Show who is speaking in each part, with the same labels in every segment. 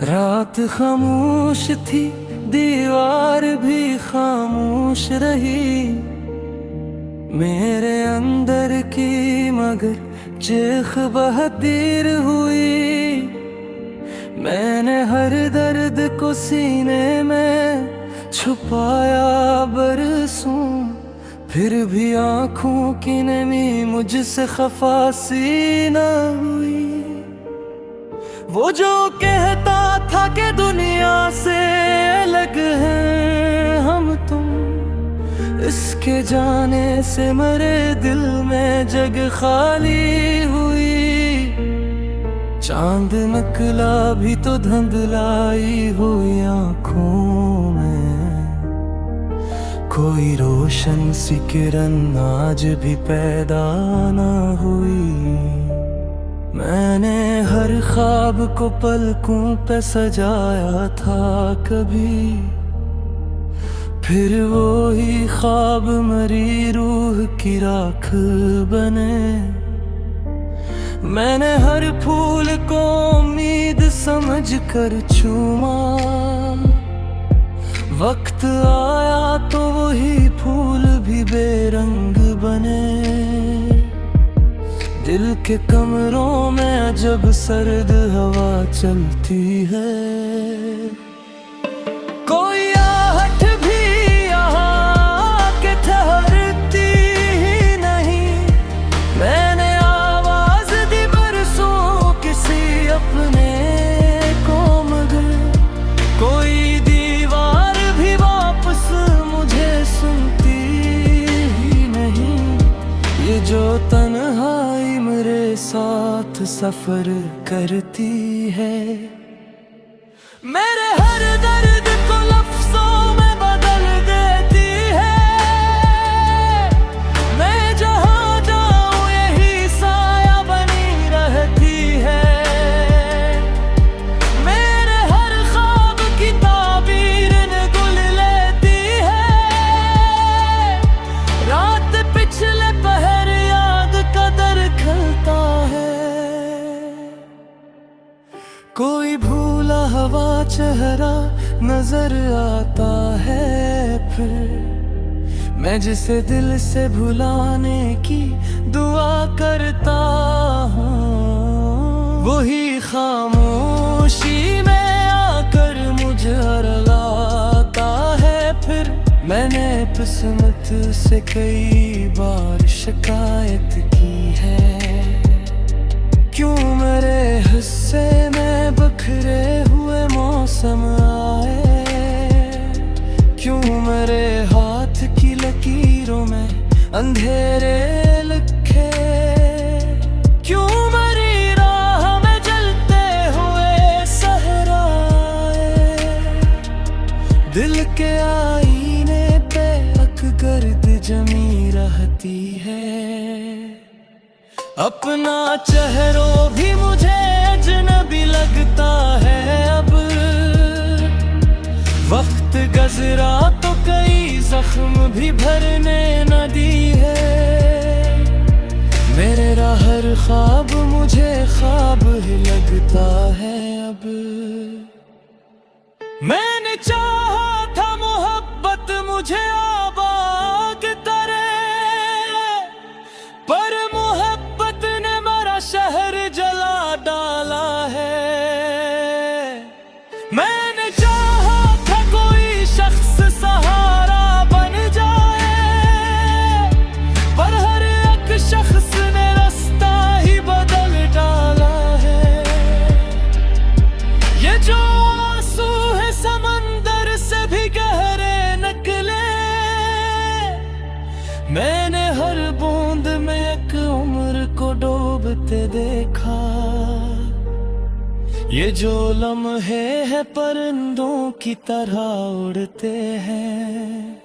Speaker 1: रात खामोश थी, दीवार भी खामोश रही मेरे अंदर की, मगर चीख बहतीर हुई। मैंने हर दर्द को सीने में छुपाया बरसों, फिर भी आंखों की नमी मुझसे खफासी न हुई। वो जो कहता था कि दुनिया से अलग हैं हम तुम, इसके जाने से मरे दिल में जग खाली हुई। चांद निकला भी तो धुंधलाई हुई आँखों में, कोई रोशन सी किरण आज भी पैदा ना हुई। मैंने हर ख्वाब को पलकों पे सजाया था कभी, फिर वो ही ख्वाब मरी रूह की राख बने। मैंने हर फूल को उम्मीद समझ कर चूमा, वक्त आया तो वही फूल भी बेरंग बने। दिल के कमरों में जब सर्द हवा चलती है, कोई आहट भी यहाँ के ठहरती ही नहीं। मैंने आवाज दी बरसों किसी अपने को, मगर कोई दीवार भी वापस मुझे सुनती ही नहीं। ये जो तन्हाई मेरे साथ सफर करती है, मेरे हर दर्द को लफ्जों में बदल देती है। मैं जहाँ जाऊँ यही साया बनी रहती है। मेरे हर ख्वाब की ताबीर ने गुल लेती है। रात पिछले पहर याद का दर खलता है। कोई भूला हवा चेहरा नजर आता है, फिर मैं जिसे दिल से भुलाने की दुआ करता हूँ, वही खामोशी में आकर मुझे हरलाता है। फिर मैंने किस्मत से कई बार शिकायत की है, क्यों मेरे हिस्से में बखरे हुए मौसम आए, क्यों मेरे हाथ की लकीरों में अंधेरे लिखे, क्यों मेरी राह में जलते हुए सहराए। दिल के आईने पे अकगर्द जमी रहती है, अपना चेहरों भी मुझे अजनबी लगता है। अब वक्त गुज़रा तो कई जख्म भी भरने न दी है। मेरा हर ख्वाब मुझे ख्वाब ही लगता है। अब मैंने चाहा था मोहब्बत मुझे आबाद करे, पर मोहब्बत ने मेरा शहर जला डाला है। मैंने चाहा था कोई शख्स सहारा बन जाए, पर हर एक शख्स ने रास्ता ही बदल डाला है। ये जो आंसू है समंदर से भी गहरे निकले, मैंने हर बूंद में एक उम्र को डूबते देखा। ये जो लम्हे हैं परिंदों की तरह उड़ते हैं,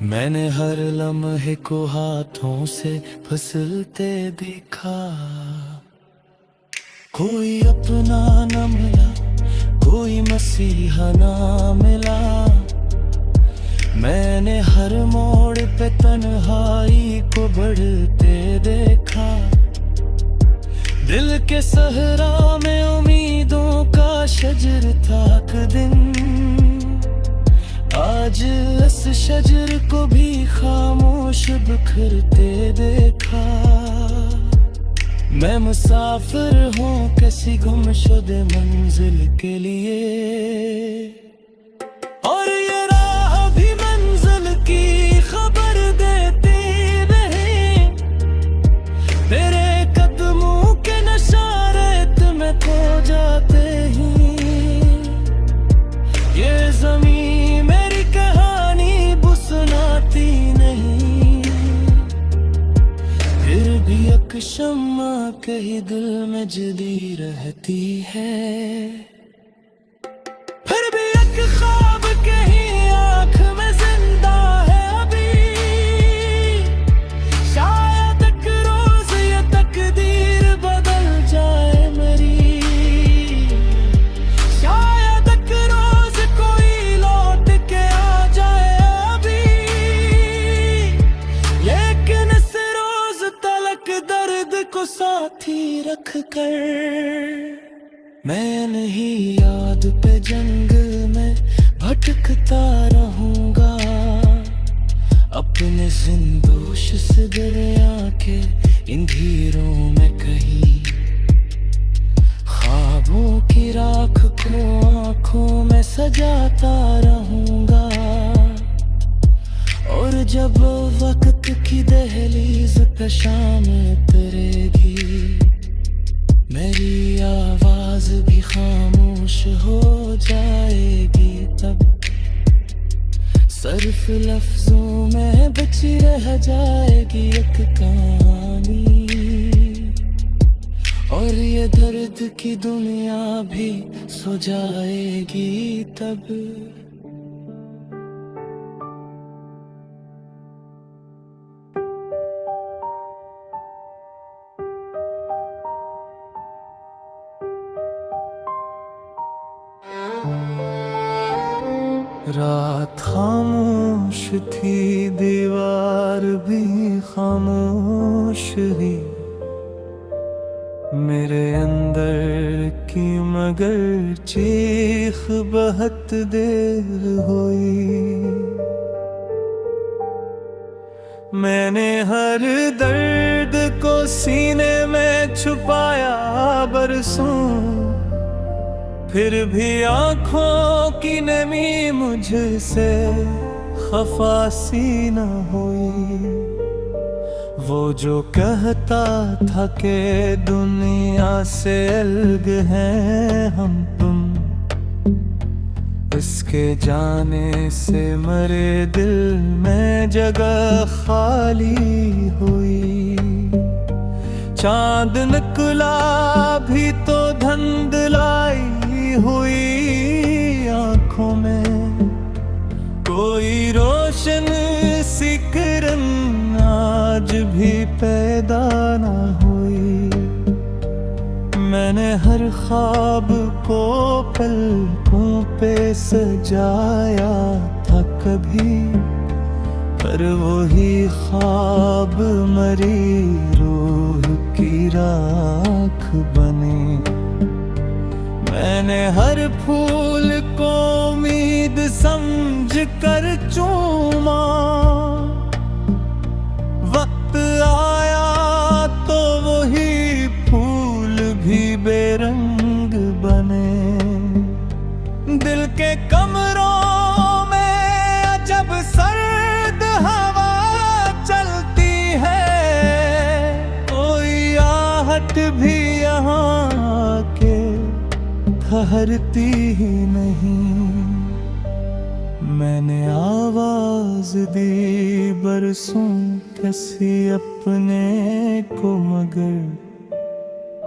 Speaker 1: मैंने हर लम्हे को हाथों से फिसलते देखा। कोई अपना न मिला, कोई मसीहा ना मिला। मैंने हर मोड़ पे तन्हाई को बढ़ते देखा। दिल के सहरा में उम्मीदों का शजर था एक दिन, आज इस शजर को भी खामोश बिखरते देखा। मैं मुसाफिर हूँ किसी गुमशुदे मंजिल के लिए, और ये राह भी मंजिल की खबर देती नहीं। तेरे कदमों के नशारेत में खो जाते ही, ये ज़मीं मेरी कहानी सुनाती नहीं। फिर भी एक शम्मा कहीं दिल में जली रहती है, फिर भी एक ख्वाब कहीं आँख में जिंदा है अभी। शायद एक रोज ये तकदीर बदल जाए मेरी, शायद एक रोज कोई लौट के आ जाए अभी। लेकिन इस रोज तलक दर्द को साथी रख कर मैं नहीं याद पे जंगल में भटकता रहूंगा, अपने जिंदोश से दरिया के इन धीरों में कहीं। ख्वाबों की राख को आंखों में सजाता रहूंगा, और जब वक्त की दहलीज पे शाम उतरेगी, मेरी आवाज भी खामोश हो जाएगी। तब सिर्फ लफ्जों में बची रह जाएगी एक कहानी, और ये दर्द की दुनिया भी सो जाएगी तब। रात खामोश थी, दीवार भी खामोश ही, मेरे अंदर की मगर चीख बहुत देर हुई। मैंने हर दर्द को सीने में छुपाया बरसों, फिर भी आँखों की नमी मुझसे खफासी न हुई। वो जो कहता था कि दुनिया से अलग हैं हम तुम, इसके जाने से मरे दिल में जगह खाली हुई। चांद निकला भी तो धुंधलाई हुई आँखों में, कोई रोशन सी किरण आज भी पैदा न हुई। मैंने हर ख्वाब को पलकों पे सजाया था कभी, पर वही ख्वाब मरी रूह की राख बने। मैंने हर फूल को उम्मीद समझ कर चूमा, वक्त आया तो वही फूल भी बेरंग बने। दिल के कमरों में अजब सर्द हवा चलती है, कोई आहट भी यहाँ के ठहरती ही नहीं। मैंने आवाज दी बरसों किसी अपने को, मगर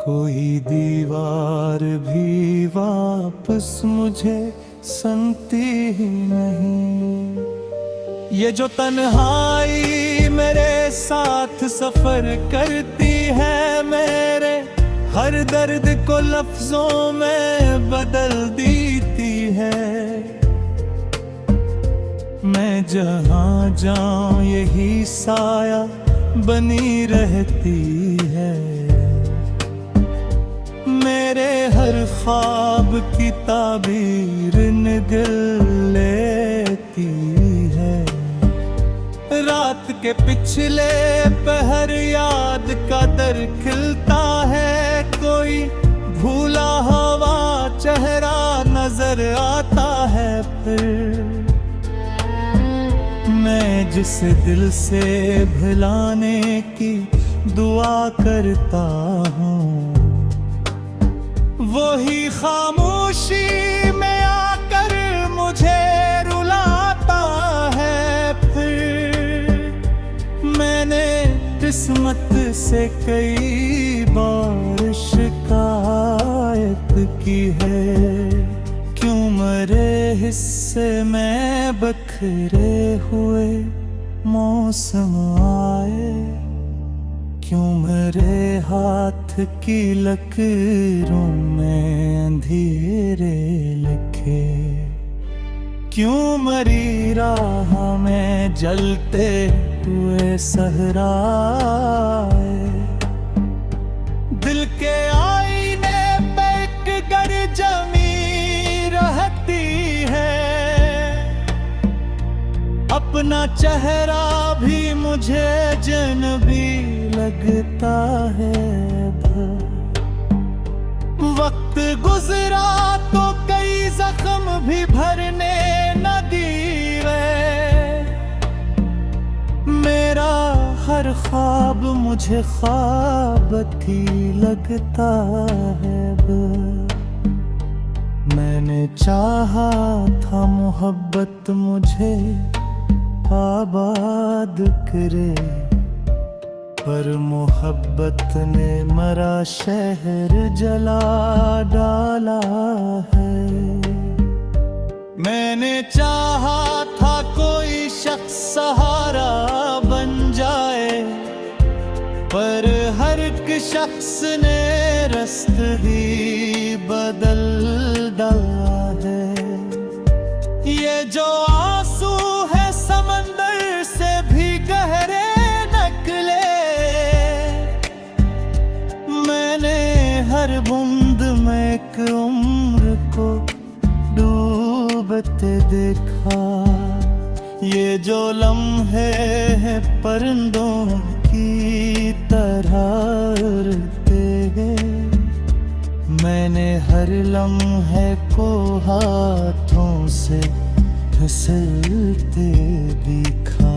Speaker 1: कोई दीवार भी वापस मुझे सुनती ही नहीं। ये जो तन्हाई मेरे साथ सफर करती है, मेरे हर दर्द को लफ्जों में बदल देती है। मैं जहाँ जाऊँ यही साया बनी रहती है। ख्वाब की ताबीर निगल लेती है। रात के पिछले पहर याद का दर खिलता है, कोई भूला हुआ चेहरा नजर आता है। फिर मैं जिस दिल से भुलाने की दुआ करता हूँ, वही खामोशी में आकर मुझे रुलाता है। फिर मैंने किस्मत से कई बार शिकायत की है, क्यों मरे हिस्से में बखरे हुए मौसम आए, क्यों मेरे हाथ की लकीरों में अंधेरे लिखे, क्यों मरी राह में जलते हुए सहराए। दिल के आईने पे एक गर जमी रहती है, अपना चेहरा भी मुझे अजनबी लगता है। वक्त गुजरा तो कई जख्म भी भरने न दिए, मेरा हर ख्वाब मुझे ख्वाब ही लगता है। मैंने चाहा था मोहब्बत मुझे आबाद करे, पर मोहब्बत ने मरा शहर जला डाला है। मैंने चाहा था कोई शख्स सहारा बन जाए, पर हर एक शख्स ने रास्ता ही बदल डाला है। ये जो आंसू है समंदर से भी गहरे निकले, मैंने हर बूंद में एक उम्र को डूबते देखा। ये जो लम्हे हैं परिंदों की तरह उड़ते हैं, मैंने हर लम्हे को हाथों से फिसलते देखा।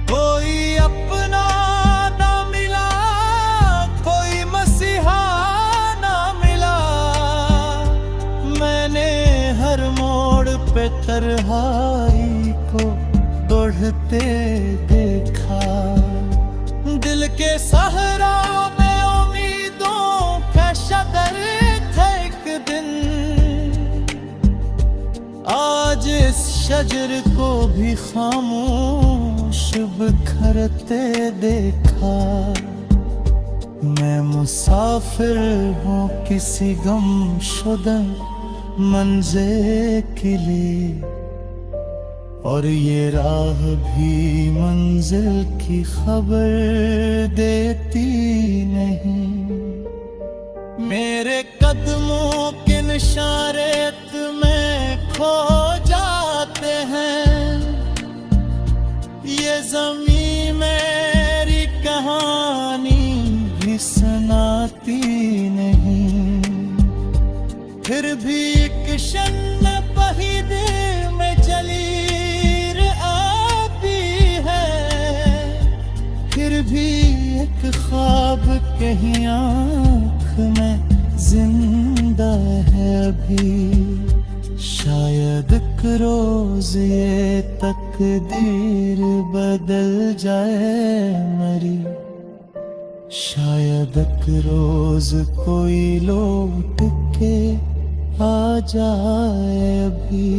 Speaker 1: कोई अपना ना मिला, कोई मसीहा ना मिला, मैंने हर मोड़ पे तन्हाई को दौड़ते देखा। दिल के सहरा में उम्मीदों का शदर था एक दिन, आज इस शजर को भी खामोश बिखरते देखा। मैं मुसाफिर हूँ किसी गमशुदा मंज़िल के लिए, और ये राह भी मंजिल की खबर देती नहीं। मेरे कदमों के निशारेत में खो जाते हैं, ये ज़मीं मेरी कहानी भी सुनाती नहीं। फिर भी एक शन्न पहिदे में जलीर आती है, फिर भी एक ख्वाब कहीं आँख में जिंदा है अभी। शायद एक रोज ये तकदीर बदल जाए मेरी, शायद एक रोज कोई लौट के आ जाए अभी।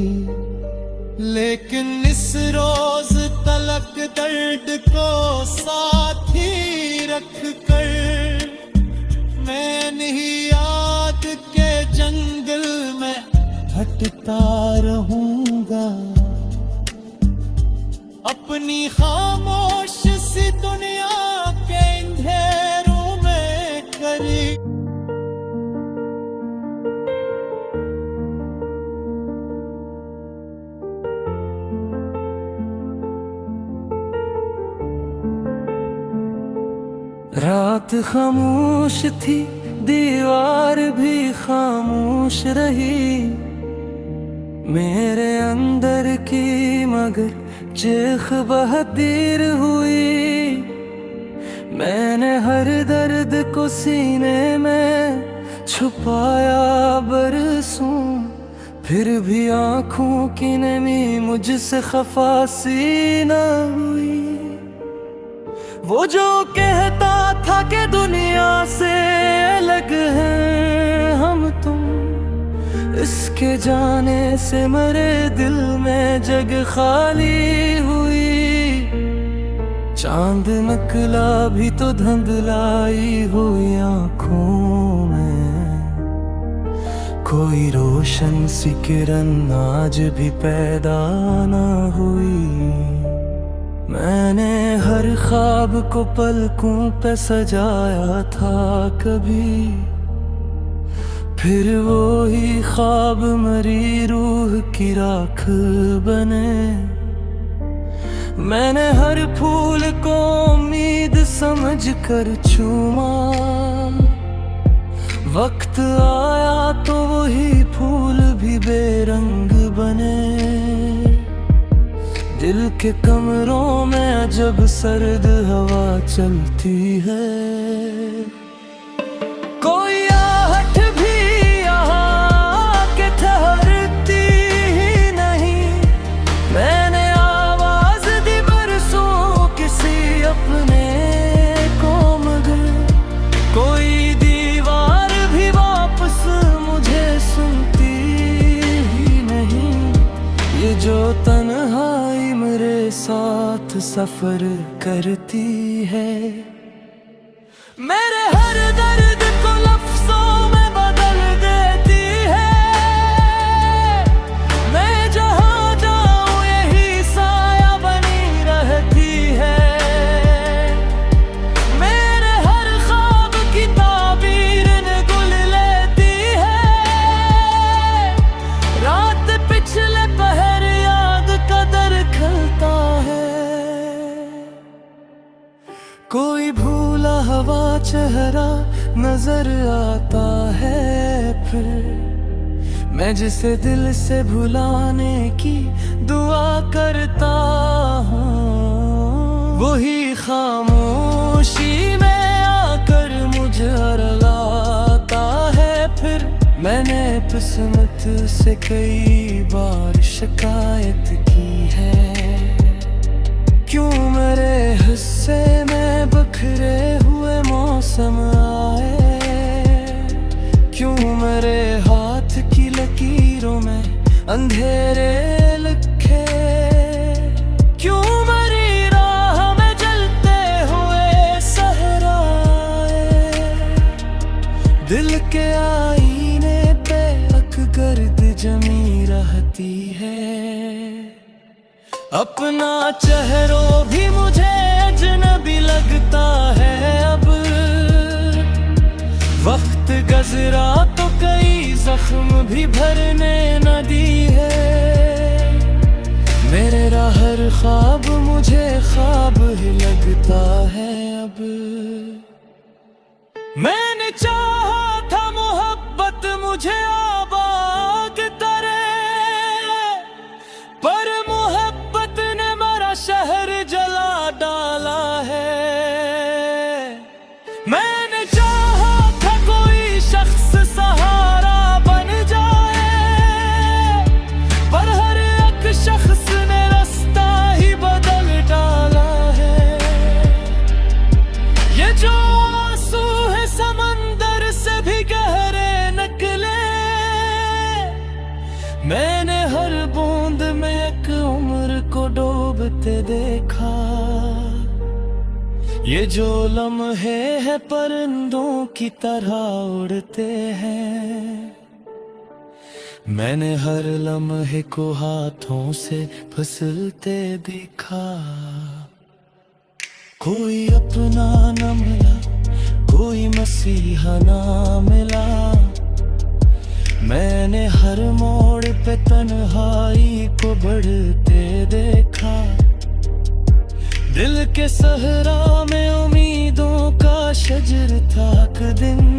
Speaker 1: लेकिन इस रोज तलक दर्द को साथ ही रख कर, मैं नहीं याद के जंगल में भटकता रहूंगा। अपनी खामोश सी दुनिया के अंधेरों में करी रात खामोश थी, दीवार भी खामोश रही मेरे अंदर की, मगर चीख बहतीर हुई। मैंने हर दर्द को सीने में छुपाया बरसों, फिर भी आंखों की नमी मुझसे खफा सी न हुई। वो जो कहता था कि दुनिया से अलग हैं हम तुम, इसके जाने से मरे दिल में जग खाली हुई। चांद निकला भी तो धुंधलाई हुई आँखों में, कोई रोशन सी किरण आज भी पैदा ना हुई। मैंने हर ख्वाब को पलकों पे सजाया था कभी, फिर वो ही ख्वाब मरी रूह की राख बने। मैंने हर फूल को उम्मीद समझ कर चूमा, वक्त आया तो वही फूल भी बेरंग बने। दिल के कमरों में जब सर्द हवा चलती है, कोई आहट भी यहाँ के ठहरती ही नहीं। मैंने आवाज दी बरसों किसी अपने को, मगर कोई दीवार भी वापस मुझे सुनती ही नहीं। ये जो तन्हाई मेरे साथ सफर करती है, मेरे हर दर्द को लफ्जों में बदल देती है। मैं जहाँ जाऊँ यही साया बनी रहती है। मेरे हर ख्वाब की ताबीर ने गुल लेती है। रात पिछले पहर याद कदर खलता है, कोई भूला हवा चेहरा नजर आता है। फिर मैं जिसे दिल से भुलाने की दुआ करता हूँ, वही खामोशी में आकर मुझे हरलाता है। फिर मैंने किस्मत से कई बार शिकायत की है, क्यों मेरे हिस्से में बिखरे हुए मौसम आए, क्यों मेरे हाथ की लकीरों में अंधेरे लिखे, क्यों मेरी राह में जलते हुए सहराए। दिल के आईने पे अकगर्द जमी रहती है, अपना चेहरों भी मुझे अजनबी लगता है। अब वक्त गुज़रा तो कई जख्म भी भरने न दी है। मेरा हर ख्वाब मुझे ख्वाब ही लगता है। अब मैंने चाहा था मोहब्बत मुझे आबाद करे, पर मोहब्बत ने मेरा शहर जला डाला है। मैंने चाहा था कोई शख्स सहारा बन जाए, पर हर एक शख्स ने रास्ता ही बदल डाला है। ये जो आंसू है समंदर से भी गहरे निकले, मैंने हर बूंद में एक उम्र को डूबते देखा। ये जो लम्हे हैं परिंदों की तरह उड़ते हैं, मैंने हर लम्हे को हाथों से फिसलते देखा। कोई अपना न मिला, कोई मसीहा ना मिला। मैंने हर मोड़ पे तन्हाई को बढ़ते देखा। दिल के सहरा में उम्मीदों का शजर था एक दिन।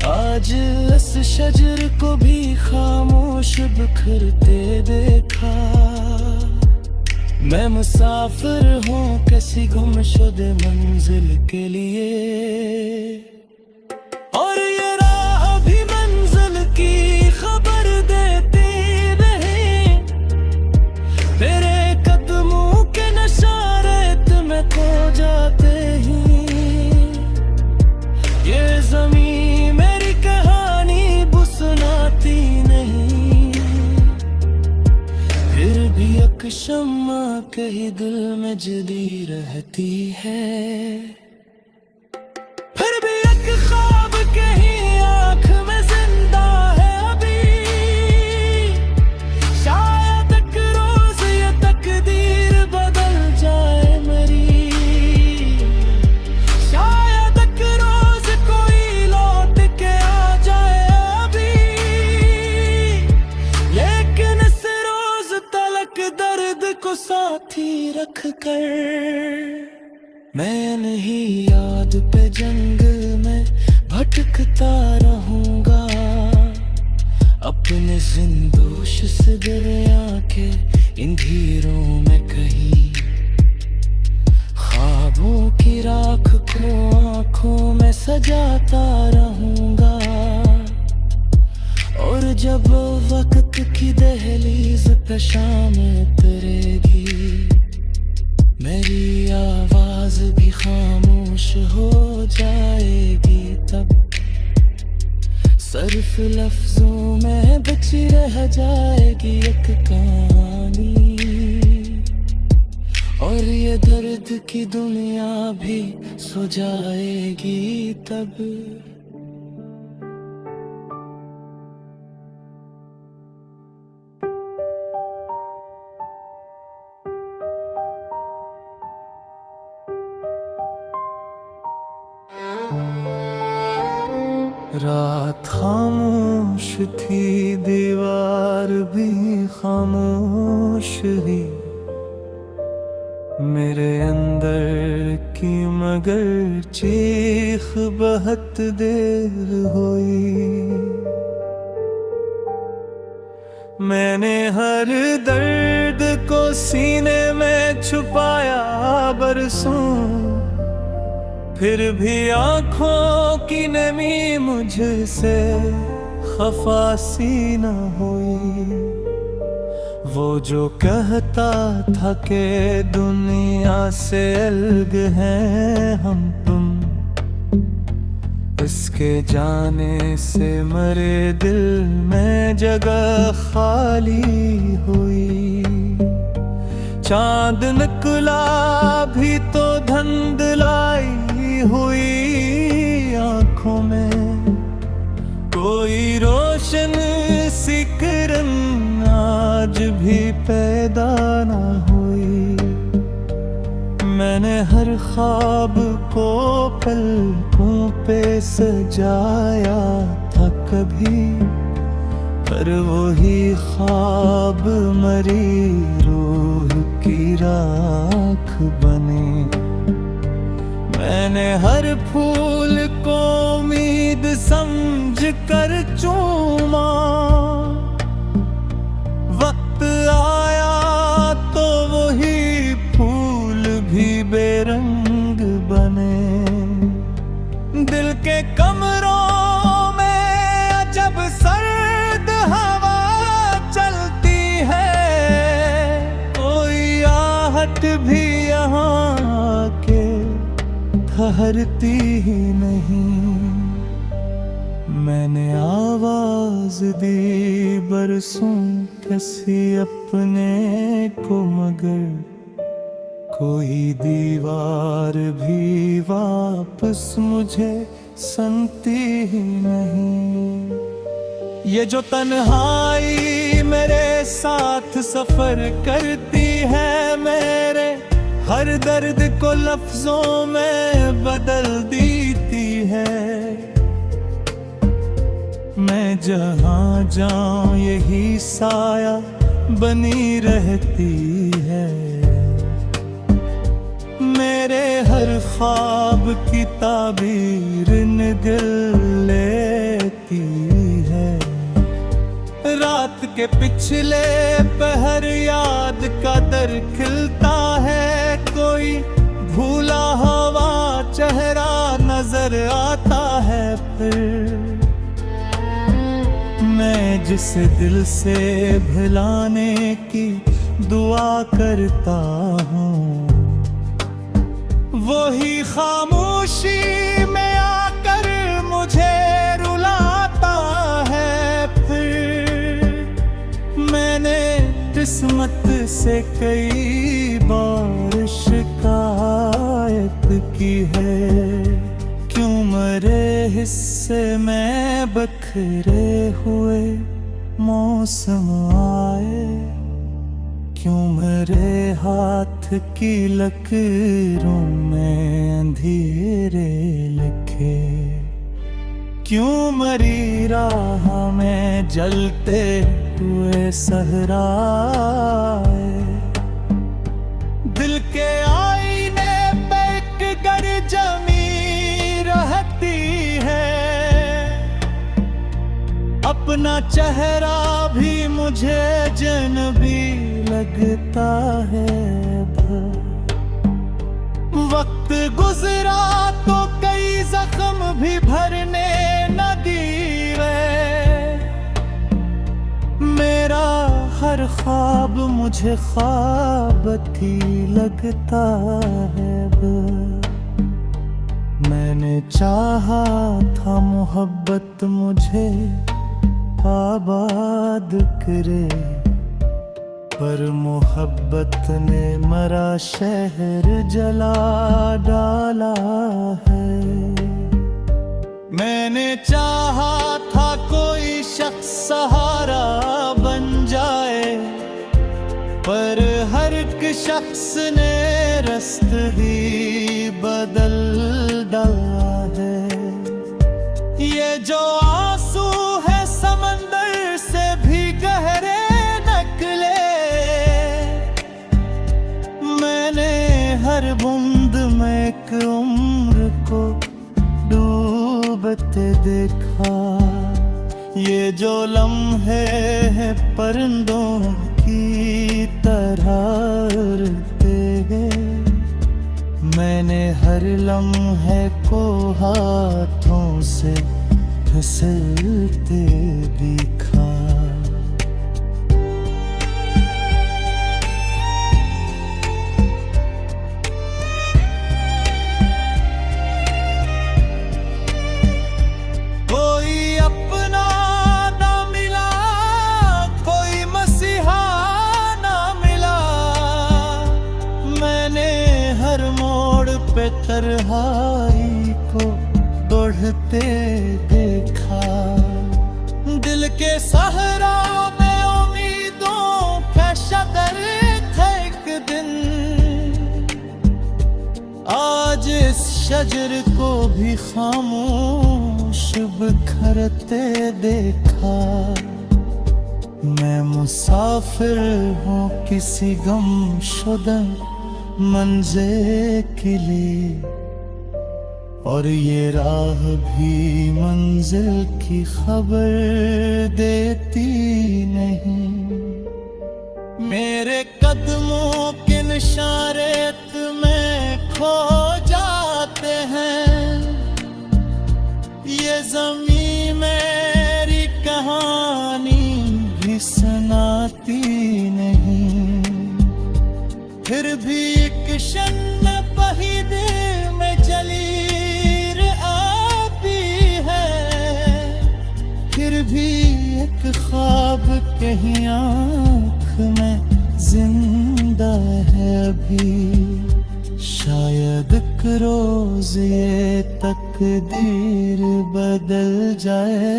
Speaker 1: आज इस शजर को भी खामोश बिखरते देखा। मैं मुसाफिर हूँ किसी गुमशुदे मंजिल के लिए, और ये राह भी मंजिल की खबर देती नहीं। मेरे कदमों के नशारेत में खो जाते ही। ये ज़मीं मेरी कहानी सुनाती नहीं। फिर भी एक शम्मा कहीं दिल में जली रहती है। फिर भी एक ख्वाब कहीं आँख में जिंदा है अभी। शायद एक रोज ये तकदीर बदल जाए मेरी। शायद एक रोज कोई लौट के आ जाए अभी। लेकिन इस रोज तलक दर्द को साथी रख कर मैं नहीं याद पे जंगल में भटकता रहूंगा। अपने जिंदोश से दरिया के इन धीरों में कहीं। ख्वाबों की राख को आंखों में सजाता रहूंगा। और जब वक्त की दहलीज पे शाम उतरेगी, मेरी आवाज भी खामोश हो जाएगी। तब सिर्फ लफ्जों में बची रह जाएगी एक कहानी। और ये दर्द की दुनिया भी सो जाएगी तब। रात खामोश थी, दीवार भी खामोश ही। मेरे अंदर की मगर चीख बहुत देर हुई। मैंने हर दर्द को सीने में छुपाया बरसों। फिर भी आँखों की नमी मुझसे खफासी न हुई। वो जो कहता था कि दुनिया से अलग हैं हम तुम, इसके जाने से मरे दिल में जगह खाली हुई। चांद निकला भी तो धुंधलाई हुई आँखों में। कोई रोशन सी किरण आज भी पैदा न हुई। मैंने हर ख्वाब को पलकों पे सजाया था कभी, पर वही ख्वाब मरी रूह की राख बने। मैंने हर फूल को उम्मीद समझ कर चूमा। वक्त आया तो वही फूल भी बेरंग बने। दिल के कमरों में अजब सर्द हवा चलती है। कोई आहट भी यहाँ के ठहरती ही नहीं। मैंने आवाज दी बरसों किसी अपने को, मगर कोई दीवार भी वापस मुझे सुनती ही नहीं। ये जो तन्हाई मेरे साथ सफर करती है, मेरे हर दर्द को लफ्जों में बदल देती है। मैं जहाँ जाऊं यही साया बनी रहती है। मेरे हर ख्वाब की ताबीर निगल लेती है। रात के पिछले पहर याद का दर खिलता है, कोई भूला हुआ चेहरा नजर आता है। फिर मैं जिस दिल से भुलाने की दुआ करता हूँ, वही खामोशी में आकर मुझे रुलाता है। फिर मैंने किस्मत से कई बार शिकायत की है, क्यों मरे हिस्से में बखरे हुए मौसम आए, क्यों मेरे हाथ की लकीरों में अंधेरे लिखे, क्यों मरी राह में जलते हुए सहराए। दिल के आईने पे एक गर जमी रहती है, अपना चेहरा भी मुझे अजनबी लगता है। वक्त गुजरा तो कई जख्म भी भरने न दिए, मेरा हर ख्वाब मुझे ख्वाबती लगता है। मैंने चाहा था मोहब्बत मुझे आबाद करे, पर मोहब्बत ने मरा शहर जला डाला है। मैंने चाहा था कोई शख्स सहारा बन जाए, पर हर एक शख्स ने रस्तगी बदल डाला है। ये जो आंसू है समंदर से भी गहरे निकले, मैंने हर बूंद में एक उम्र को डूबते देखा। ये जो लम्हे हैं परिंदों की तरह उड़ते हैं, मैंने हर लम्हे को हाथों से फिसलते देखा। कोई अपना ना मिला, कोई मसीहा ना मिला, मैंने हर मोड़ पे तन्हाई को दौड़ते देखा। दिल के सहरा में उम्मीदों का शगर था एक दिन, आज इस शजर को भी खामोश बिखरते देखा। मैं मुसाफिर हूँ किसी गमशुदा मंज़िल के लिए, और ये राह भी मंजिल की खबर देती नहीं। मेरे कदमों के निशान रेत में खो जाते हैं, ये ज़मीं मेरी कहानी भी सुनाती नहीं। फिर भी एक शन्न पहिदे में जलीर आती है, फिर भी एक ख्वाब कहीं आँख में जिंदा है अभी। शायद एक रोज ये तकदीर बदल जाए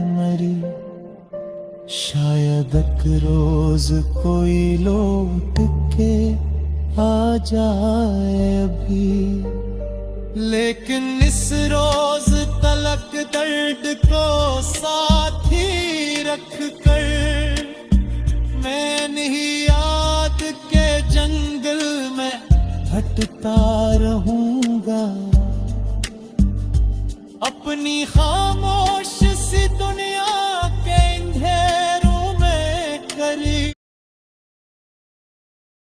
Speaker 1: मरी, शायद एक रोज कोई लौट के आ जाए अभी, लेकिन इस रोज तलक दर्द को साथ ही रख कर मैं नहीं याद के जंगल में भटकता रहूंगा। अपनी खामोश